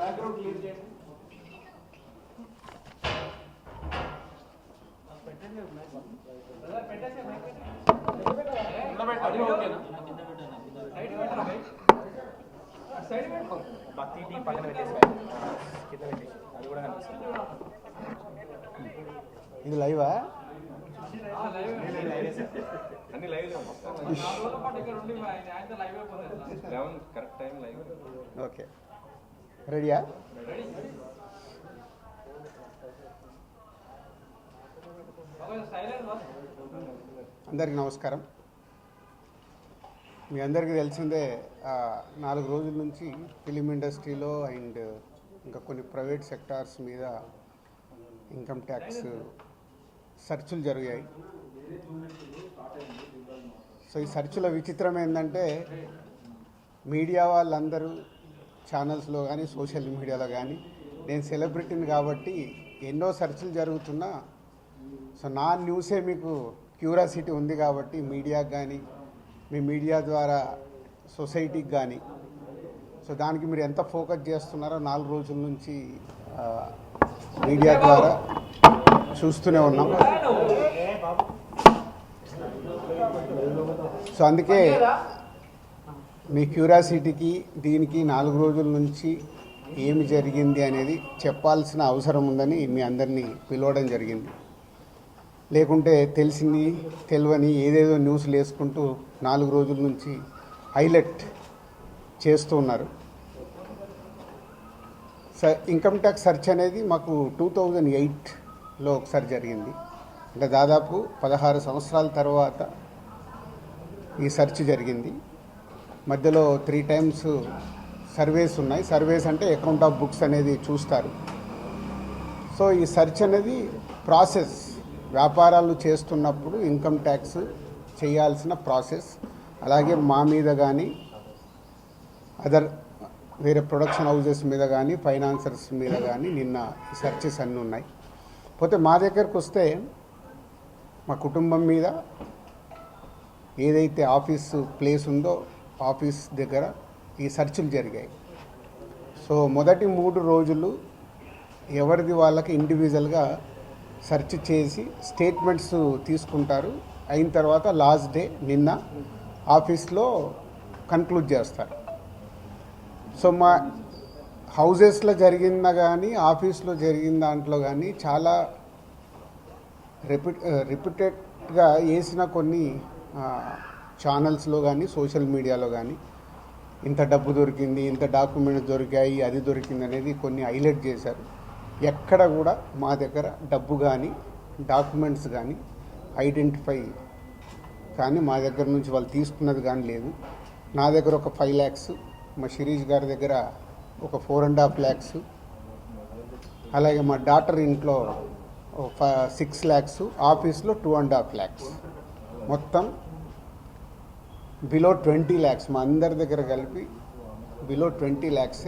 Background clear చేయండి. ఇది లైవా? అన్ని live correct time live. Okay, రెడీయా? అందరికీ నమస్కారం. మీ అందరికీ తెలిసిందే 4 రోజుల నుంచి ఫిలిం ఇండస్ట్రీలో అండ్ ఇంకా కొన్ని ప్రైవేట్ సెక్టార్స్ మీద ఇన్కమ్ ట్యాక్స్ సెర్చులు జరిగాయి. సో ఈ సెర్చుల విచిత్రం ఏంటంటే మీడియా వాళ్ళందరూ ఛానల్స్లో కానీ సోషల్ మీడియాలో కానీ నేను సెలబ్రిటీని కాబట్టి ఎన్నో సెర్చులు జరుగుతున్నా సో నా న్యూసే మీకు క్యూరియాసిటీ ఉంది కాబట్టి మీడియాకి కానీ మీ మీడియా ద్వారా సొసైటీకి కానీ సో దానికి మీరు ఎంత ఫోకస్ చేస్తున్నారో 4 రోజుల నుంచి మీడియా ద్వారా చూస్తూనే ఉన్నాం. సో అందుకే మీ క్యూరియాసిటీకి దీనికి 4 రోజుల నుంచి ఏమి జరిగింది అనేది చెప్పాల్సిన అవసరం ఉందని మీ అందరినీ పిలవడం జరిగింది. లేకుంటే తెలిసింది తెలియని ఏదేదో న్యూస్లు వేసుకుంటూ 4 రోజుల నుంచి హైలైట్ చేస్తూ ఉన్నారు. ఇన్కమ్ ట్యాక్స్ సెర్చ్ అనేది మాకు 2008లో ఒకసారి జరిగింది. అంటే దాదాపు 16 సంవత్సరాల తర్వాత ఈ సెర్చ్ జరిగింది. మధ్యలో 3 టైమ్స్ సర్వేస్ ఉన్నాయి. సర్వేస్ అంటే అకౌంట్ ఆఫ్ బుక్స్ అనేది చూస్తారు. సో ఈ సెర్చ్ అనేది ప్రాసెస్, వ్యాపారాలు చేస్తున్నప్పుడు ఇన్కమ్ ట్యాక్స్ చేయాల్సిన ప్రాసెస్. అలాగే మా మీద కానీ అదర్ వేరే ప్రొడక్షన్ హౌజెస్ మీద కానీ ఫైనాన్సర్స్ మీద కానీ నిన్న ఈ సెర్చెస్ అన్నీ ఉన్నాయి. పోతే మా దగ్గరకు వస్తే మా కుటుంబం మీద ఏదైతే ఆఫీసు ప్లేస్ ఉందో ఆఫీస్ దగ్గర ఈ సెర్చులు జరిగాయి. సో మొదటి 3 రోజులు ఎవరిది వాళ్ళకి ఇండివిజువల్గా సెర్చ్ చేసి స్టేట్మెంట్స్ తీసుకుంటారు. అయిన తర్వాత లాస్ట్ డే నిన్న ఆఫీస్లో కన్క్లూడ్ చేస్తారు. సో మా హౌజెస్లో జరిగిందా కానీ ఆఫీస్లో జరిగిన దాంట్లో కానీ చాలా రిపీటెడ్గా వేసిన కొన్ని ఛానల్స్లో కానీ సోషల్ మీడియాలో కానీ ఇంత డబ్బు దొరికింది, ఇంత డాక్యుమెంట్స్ దొరికాయి, అది దొరికింది అనేది కొన్ని హైలైట్ చేశారు. ఎక్కడ కూడా మా దగ్గర డబ్బు కానీ డాక్యుమెంట్స్ కానీ ఐడెంటిఫై కానీ మా దగ్గర నుంచి వాళ్ళు తీసుకున్నది కానీ లేదు. నా దగ్గర ఒక 5 lakhs, మా శిరీష్ గారి దగ్గర ఒక 4.5 lakhs, అలాగే మా డాటర్ ఇంట్లో 6 lakhs, ఆఫీస్లో 2.5 lakhs, మొత్తం బిలో 20 lakhs మా అందరి దగ్గర కలిపి బిలో 20 lakhs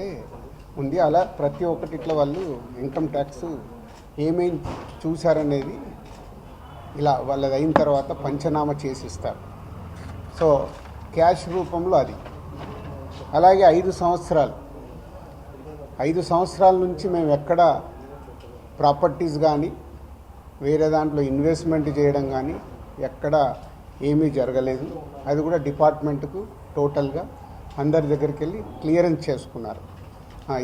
ఉంది. అలా ప్రతి ఒక్కటిట్లో వాళ్ళు ఇన్కమ్ ట్యాక్స్ ఏమేమి చూశారనేది ఇలా వాళ్ళది అయిన తర్వాత పంచనామా చేసిస్తారు. సో క్యాష్ రూపంలో అది. అలాగే 5 సంవత్సరాల నుంచి మేము ఎక్కడ ప్రాపర్టీస్ కానీ వేరే దాంట్లో ఇన్వెస్ట్మెంట్ చేయడం కానీ ఎక్కడ ఏమీ జరగలేదు. అది కూడా డిపార్ట్మెంట్కు టోటల్గా అందరి దగ్గరికి వెళ్ళి క్లియరెన్స్ చేసుకున్నారు.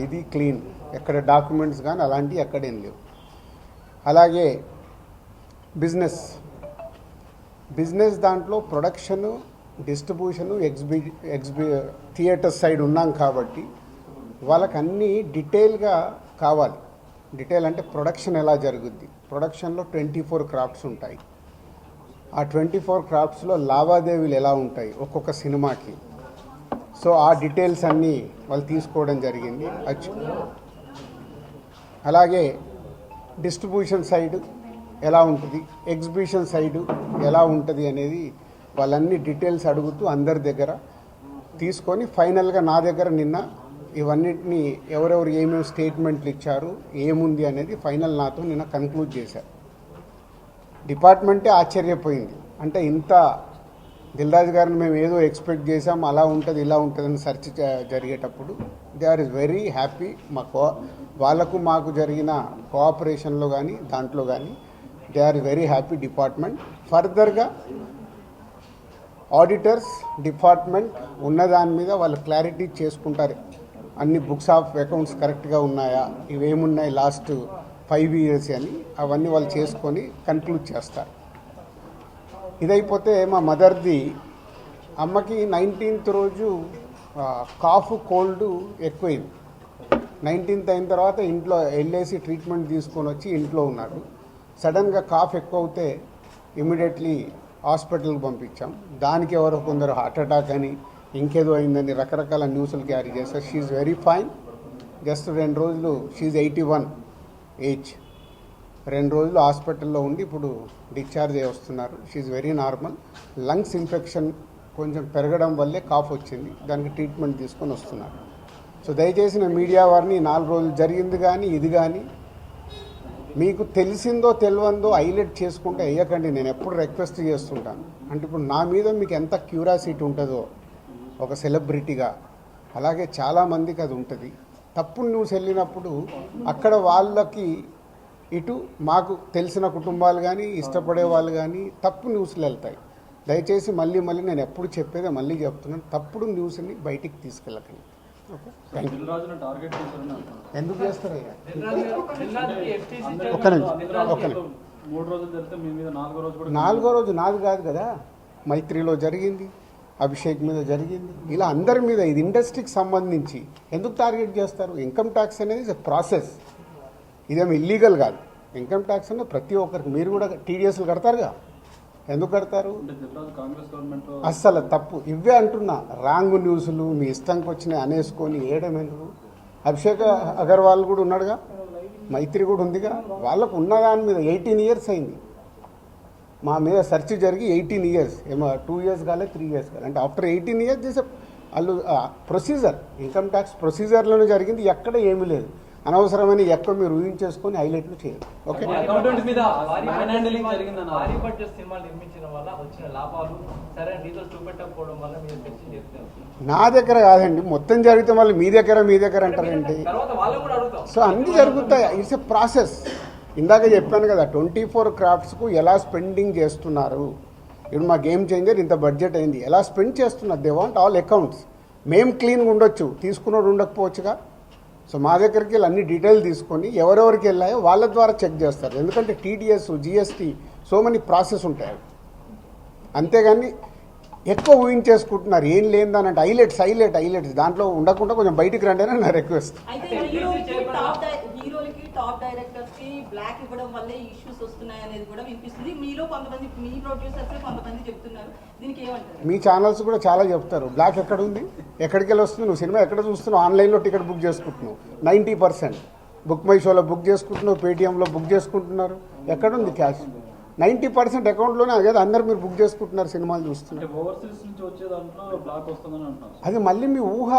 ఇది క్లీన్, ఎక్కడ డాక్యుమెంట్స్ కానీ అలాంటివి ఎక్కడేం లేవు. అలాగే బిజినెస్ దాంట్లో ప్రొడక్షను, డిస్ట్రిబ్యూషను, థియేటర్ సైడ్ ఉన్నాం కాబట్టి వాళ్ళకి అన్నీ డీటెయిల్గా కావాలి. డీటెయిల్ అంటే ప్రొడక్షన్ ఎలా జరుగుద్ది, ప్రొడక్షన్లో 24 క్రాఫ్ట్స్ ఉంటాయి. ఆ 24 క్రాఫ్ట్స్లో లావాదేవీలు ఎలా ఉంటాయి ఒక్కొక్క సినిమాకి. సో ఆ డీటెయిల్స్ అన్నీ వాళ్ళు తీసుకోవడం జరిగింది. అలాగే డిస్ట్రిబ్యూషన్ సైడ్ ఎలా ఉంటుంది, ఎగ్జిబిషన్ సైడు ఎలా ఉంటుంది అనేది వాళ్ళన్ని డీటెయిల్స్ అడుగుతూ అందరి దగ్గర తీసుకొని ఫైనల్గా నా దగ్గర నిన్న ఇవన్నిటిని ఎవరెవరు ఏమేమి స్టేట్మెంట్లు ఇచ్చారు, ఏముంది అనేది ఫైనల్ నాతో నిన్న కన్క్లూడ్ చేశారు. డిపార్ట్మెంటే ఆశ్చర్యపోయింది. అంటే ఇంత దిల్ రాజు గారిని మేము ఏదో ఎక్స్పెక్ట్ చేసాం, అలా ఉంటుంది ఇలా ఉంటుందని సెర్చ్ జరిగేటప్పుడు they are is very happy. వాళ్ళకు మాకు జరిగిన కోఆపరేషన్లో కానీ దాంట్లో కానీ they are very happy department. ఫర్దర్గా ఆడిటర్స్ డిపార్ట్మెంట్ ఉన్నదాని మీద వాళ్ళు క్లారిటీ చేసుకుంటారు. అన్ని బుక్స్ ఆఫ్ అకౌంట్స్ కరెక్ట్గా ఉన్నాయా, ఇవేమున్నాయి లాస్ట్ 5 years అని అవన్నీ వాళ్ళు చేసుకొని కన్క్లూడ్ చేస్తారు. ఇదైపోతే మా మదర్ది అమ్మకి 19th రోజు కాఫ్ కోల్డ్ ఎక్కువైంది. 19th అయిన తర్వాత ఇంట్లో వెళ్ళేసి ట్రీట్మెంట్ తీసుకొని వచ్చి ఇంట్లో ఉన్నారు. సడన్గా కాఫ్ ఎక్కువ అవుతే ఇమీడియట్లీ హాస్పిటల్కి పంపించాం. దానికి ఎవరో కొందరు హార్ట్ అటాక్ అని ఇంకేదో అయిందని రకరకాల న్యూస్లు క్యారీ చేస్తారు. She very fine. జస్ట్ 2 రోజులు షీఈ్ 81 ఏజ్. 2 రోజులు హాస్పిటల్లో ఉండి ఇప్పుడు డిశ్చార్జ్ అయ్యి వస్తున్నారు. She very normal. Lungs infection కొంచెం పెరగడం వల్లే కాఫ్ వచ్చింది. దానికి ట్రీట్మెంట్ తీసుకొని వస్తున్నారు. సో దయచేసి నా మీడియా వారిని 4 రోజులు జరిగింది కానీ ఇది కానీ మీకు తెలిసిందో తెలియందో హైలైట్ చేసుకుంటే వేయకండి. నేను ఎప్పుడు రిక్వెస్ట్ చేస్తుంటాను. అంటే ఇప్పుడు నా మీద మీకు ఎంత క్యూరియాసిటీ ఉంటుందో ఒక సెలబ్రిటీగా, అలాగే చాలామందికి అది ఉంటుంది. తప్పుడు న్యూస్ వెళ్ళినప్పుడు అక్కడ వాళ్ళకి ఇటు మాకు తెలిసిన కుటుంబాలు కానీ ఇష్టపడే వాళ్ళు కానీ తప్పు న్యూస్లు వెళ్తాయి. దయచేసి మళ్ళీ నేను ఎప్పుడు చెప్పేదే మళ్ళీ చెప్తున్నాను, తప్పుడు న్యూస్ని బయటికి తీసుకెళ్ళకండి. Okay, thank you. ఎందుకు చేస్తారయ్యా? ఒక్క నిమిషం. 4వ రోజు నాది కాదు కదా, మైత్రిలో జరిగింది, అభిషేక్ మీద జరిగింది, ఇలా అందరి మీద. ఇది ఇండస్ట్రీకి సంబంధించి ఎందుకు టార్గెట్ చేస్తారు? ఇన్కమ్ ట్యాక్స్ అనేది ప్రాసెస్, ఇదేమి ఇల్లీగల్ కాదు. ఇన్కమ్ ట్యాక్స్ అనేది ప్రతి ఒక్కరికి, మీరు కూడా టీడీఎస్లు కడతారుగా, ఎందుకు కడతారు? అస్సలు తప్పు. ఇవే అంటున్నా, రాంగ్ న్యూస్లు మీ ఇష్టంకి వచ్చినాయి అనేసుకొని వేయడం ఎందుకు? అభిషేక్ అగర్వాల్ కూడా ఉన్నాడుగా, మైత్రి కూడా ఉందిగా, వాళ్ళకు ఉన్నదాని మీద 18 years అయింది. మా మీద సెర్చ్ జరిగి 18 years, ఏమో 2 years కాలే 3 years కాలే. అంటే ఆఫ్టర్ 18 years చేసే వాళ్ళు ప్రొసీజర్, ఇన్కమ్ ట్యాక్స్ ప్రొసీజర్లోనే జరిగింది, ఎక్కడ ఏమీ లేదు. అనవసరమైన ఎక్కడ మీరు ఊహించేసుకొని హైలైట్లు చేయరు. ఓకే, నా దగ్గర కాదండి, మొత్తం జరిగితే మళ్ళీ మీ దగ్గర అంటారండి. సో అన్నీ జరుగుతాయి, ఇట్స్ ఎ ప్రాసెస్. ఇందాక చెప్పాను కదా, 24 craftsకు ఎలా స్పెండింగ్ చేస్తున్నారు. ఇప్పుడు మా గేమ్ చేంజర్ ఇంత బడ్జెట్ అయింది, ఎలా స్పెండ్ చేస్తున్నారు. They want all accounts. మేము క్లీన్గా ఉండొచ్చు, తీసుకున్నోడు ఉండకపోవచ్చుగా. సో మా దగ్గరికి వెళ్ళి అన్ని డీటెయిల్ తీసుకొని ఎవరెవరికి వెళ్ళాయో వాళ్ళ ద్వారా చెక్ చేస్తారు. ఎందుకంటే TDS, GST, so many process ఉంటాయి. అంతేగాని ఎక్కువ ఊహించేసుకుంటున్నారు, ఏం లేదని. అంటే హైలైట్స్ దాంట్లో ఉండకుండా కొంచెం బయటికి రండి అని నా రిక్వెస్ట్. టాప్ డైరెక్టర్స్ కి బ్లాక్ ఇవ్వడం వల్లే ఇష్యూస్ వస్తున్నాయి అనేది కూడా వినిపిస్తుంది. మీలో కొంతమంది, మీ ప్రొడ్యూసర్స్ కొంతమంది చెప్తున్నారు, దీనికి ఏమంటారు? మీ ఛానల్స్ కూడా చాలా చెప్తారు, బ్లాక్ ఎక్కడ ఉంది, ఎక్కడికి వెళ్ళి వస్తుంది, నువ్వు సినిమా ఎక్కడ చూస్తున్నావు, ఆన్లైన్లో టికెట్ బుక్ చేసుకుంటున్నావు, 90% బుక్ మై షోలో బుక్ చేసుకుంటున్నావు, పేటీఎంలో బుక్ చేసుకుంటున్నారు. ఎక్కడుంది క్యాష్? 90% అకౌంట్లోనే కదా అందరు మీరు బుక్ చేసుకుంటున్నారు, సినిమాలు చూస్తున్నారు. అది మళ్ళీ మీ ఊహ.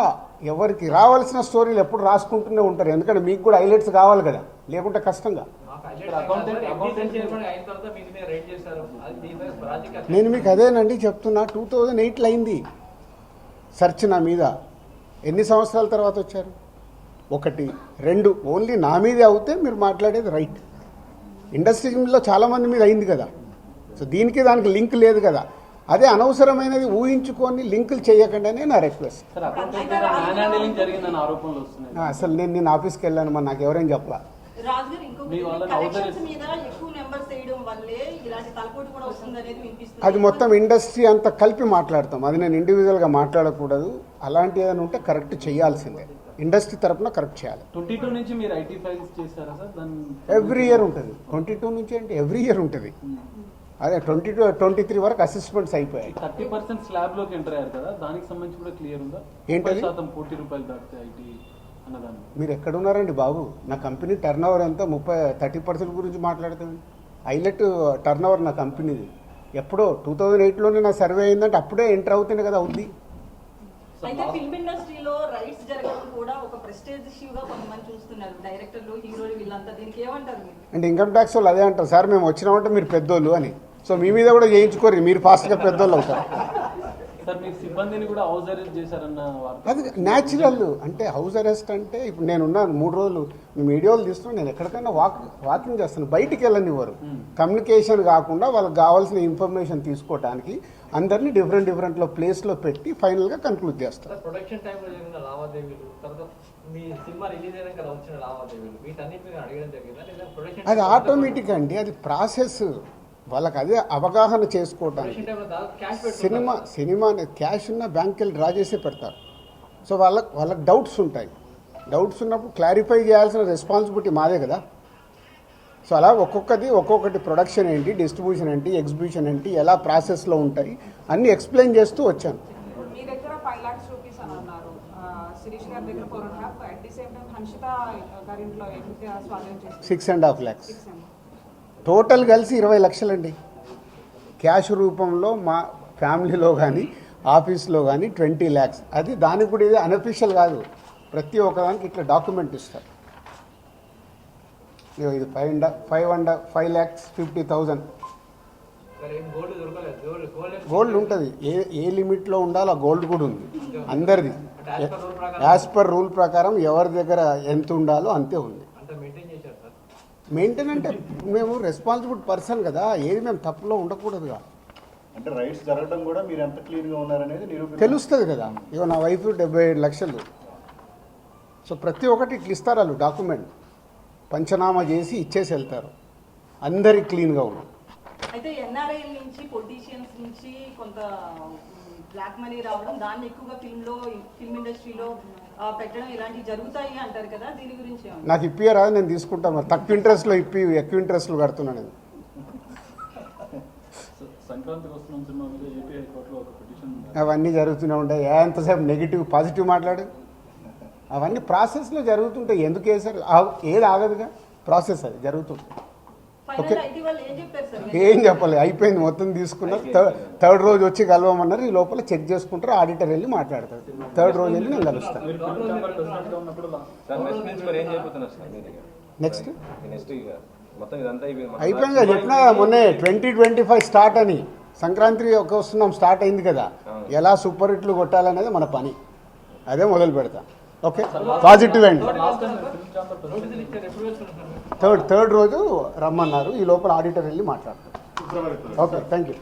ఎవరికి రావాల్సిన స్టోరీలు ఎప్పుడు రాసుకుంటూనే ఉంటారు, ఎందుకంటే మీకు కూడా హైలైట్స్ కావాలి కదా, లేకుంటే కష్టంగా. నేను మీకు అదేనండి చెప్తున్నా, 2008లో అయింది సెర్చ్ నా మీద. ఎన్ని సంవత్సరాల తర్వాత వచ్చారు? 1, 2 ఓన్లీ నా మీదే అవుతే మీరు మాట్లాడేది రైట్. ఇండస్ట్రీలో చాలామంది మీద అయింది కదా. సో దానికి లింక్ లేదు కదా. అదే అనవసరమైనది ఊహించుకొని లింకులు చేయకండి అనే నా రిక్వెస్ట్. అసలు నేను ఆఫీస్కి వెళ్ళాను, మరి నాకు ఎవరైనా చెప్పలా. అది మొత్తం ఇండస్ట్రీ అంతా కలిపి మాట్లాడతాం, అది నేను ఇండివిజువల్గా మాట్లాడకూడదు. అలాంటి ఏదైనా ఉంటే కరెక్ట్ చేయాల్సిందే, ఇండస్ట్రీ తరఫున కరెక్ట్ చేయాలి. 22 నుంచి మీరు ఐటీ ఫైల్స్ చేశారా సార్? ఎవ్రీ ఇయర్ ఉంటుంది. 22 నుంచి అంటే ఎవ్రీ ఇయర్ ఉంటుంది. అదే 22, 23 వరకు అసెస్మెంట్స్ అయిపోయాయి. 30% స్లాబ్ లోకి ఎంటర్ అయ్యారు కదా, దానికి సంబంధించి కూడా క్లియర్ ఉందా? ఏంటి శాతం ₹1,00,00,000 దాటితే ఐటీ అన్నదాన్ని? మీరు ఎక్కడున్నారండి బాబు? నా కంపెనీ టర్న్ ఓవర్ ఎంత? 30% గురించి మాట్లాడుతుంది. హైలైట్ టర్న్ ఓవర్ నా కంపెనీది. ఎప్పుడో 2008లోనే నా సర్వే అయిందంటే అప్పుడే ఎంటర్ అవుతుంది కదా, అవుద్ది. అయితే ఫిల్మ్ ఇండస్ట్రీలో రైట్స్ జరగడం కూడా ఒక ప్రెస్టేజ్ ఇష్యూగా కొంతమంది చూస్తున్నారు, డైరెక్టర్లు, హీరోలు, వీళ్ళంతా. దీనికి ఏమంటారు మీరు? అంటే ఇన్కమ్ ట్యాక్స్ వాళ్ళు అదే అంటారు, సార్ మేము వచ్చినామంటే మీరు పెద్దోళ్ళు అని. సో మీ మీద కూడా చేయించుకోరు, మీరు ఫాస్ట్గా పెద్దోళ్ళు అవుతారు. సార్ మీకు సిబ్బందిని కూడా హౌస్ అరెస్ట్ చేశారన్న వార్త. అది న్యాచురల్. అంటే హౌస్ అరెస్ట్ అంటే ఇప్పుడు నేను ఉన్నాను 3 రోజులు, మీ వీడియోలు తీస్తున్నాను, నేను ఎక్కడికైనా వాకింగ్ చేస్తాను, బయటికి వెళ్ళనివ్వరు. కమ్యూనికేషన్ కాకుండా వాళ్ళకి కావాల్సిన ఇన్ఫర్మేషన్ తీసుకోవడానికి అందరినీ డిఫరెంట్లో ప్లేస్లో పెట్టి ఫైనల్గా కన్క్లూడ్ చేస్తారు. ప్రొడక్షన్ టైంలో జరిగిన లావాదేవీలు, తర్వాత మీ సినిమా రిలీజ్ అయినాక వచ్చిన లావాదేవీలు, వీటన్నిటి మీద అడగడం జరిగిందా లేదా ప్రొడక్షన్? అది ఆటోమేటిక్ అండి, అది ప్రాసెస్. వాళ్ళకి అదే అవగాహన చేసుకోవడానికి. సినిమా క్యాష్ ఉన్న బ్యాంక్కి వెళ్ళి డ్రా చేసే పెడతారు. సో వాళ్ళకి డౌట్స్ ఉంటాయి. డౌట్స్ ఉన్నప్పుడు క్లారిఫై చేయాల్సిన రెస్పాన్సిబిలిటీ మాదే కదా. సో అలా ఒక్కొక్కటి ప్రొడక్షన్ ఏంటి, డిస్ట్రిబ్యూషన్ ఏంటి, ఎగ్జిబిషన్ ఏంటి, ఎలా ప్రాసెస్లో ఉంటాయి అన్నీ ఎక్స్ప్లెయిన్ చేస్తూ వచ్చాను. మీ దగ్గర 5 lakhs రూపీస్ అని అన్నారు, శిరీష్ గారి దగ్గర 4.5, at the same time Hanshita గారింట్లో ఎంత స్వాధీనం చేస్తారు? 6.5 lakhs. టోటల్ కలిసి 20 లక్షలండి. క్యాష్ రూపంలో మా ఫ్యామిలీలో కానీ ఆఫీస్లో కానీ 20 lakhs. అది దానికి కూడా ఇది అన్అఫీషియల్ కాదు, ప్రతి ఒక్కదానికి ఇట్లా డాక్యుమెంట్ ఇస్తారు. ఇది 5,50,000 గోల్డ్ ఉంటుంది. ఏ లిమిట్లో ఉండాలో ఆ గోల్డ్ కూడా ఉంది అందరిది. యాజ్ పర్ రూల్ ప్రకారం ఎవరి దగ్గర ఎంత ఉండాలో అంతే ఉంది. మెయింటైన్ అంటే మేము రెస్పాన్సిబుల్ పర్సన్ కదా, ఏది మేము తప్పులో ఉండకూడదుగా. అంటే రైట్స్ జరగడం కూడా మీరు ఎంత క్లీన్గా ఉన్నారనేది తెలుస్తుంది కదా. ఇగో నా వైఫ్ 77 లక్షలు. సో ప్రతి ఒక్కటి ఇట్లా ఇస్తారు వాళ్ళు డాక్యుమెంట్, పంచనామా చేసి ఇచ్చేసి వెళ్తారు. అందరి క్లీన్గా ఉన్నాం. అయితే ఎన్ఆర్ఐ నుంచి పొలిటీషియన్స్ నుంచి కొంత బ్లాక్ మనీ రావడం, దాన్ని ఎక్కువగా ఫిల్మ్ ఇండస్ట్రీలో పెట్టడం ఇలాంటివి జరుగుతాయి అంటారు కదా, దీని గురించి నాకు ఇప్పియరాదు, నేను తీసుకుంటాను. మరి తక్కువ ఇంట్రెస్ట్లో ఎక్కువ ఇంట్రెస్ట్లు కడుతున్నాను నేను. సంక్రాంతికి వస్తున్న సినిమా మీద ఏపీ హైకోర్టులో ఒక పిటిషన్ అవన్నీ జరుగుతూనే ఉంటాయి. ఎంతసేపు నెగిటివ్ పాజిటివ్ మాట్లాడు, అవన్నీ ప్రాసెస్లో జరుగుతుంటాయి. ఎందుకు వేసారు, ఏది ఆగదుగా, ప్రాసెస్ అది జరుగుతుంది. ఓకే, ఏం చెప్పాలి, అయిపోయింది, మొత్తం తీసుకున్నారు. థర్డ్ రోజు వచ్చి కలవమన్నారు. ఈ లోపల చెక్ చేసుకుంటారు, ఆడిటర్ వెళ్ళి మాట్లాడతారు. థర్డ్ రోజు వెళ్ళి నేను కలుస్తాను. నెక్స్ట్ అయిపోయింది కదా, చెప్పినా మొన్నే 2025 స్టార్ట్ అని. సంక్రాంతి వస్తున్నాం, స్టార్ట్ అయింది కదా. ఎలా సూపర్ హిట్లు కొట్టాలనేది మన పని, అదే మొదలు పెడతా. ఓకే, పాజిటివ్ అండి. థర్డ్ రోజు రమ్మన్నారు. ఈ లోపల ఆడిటర్ వెళ్ళి మాట్లాడతారు. Okay, thank you.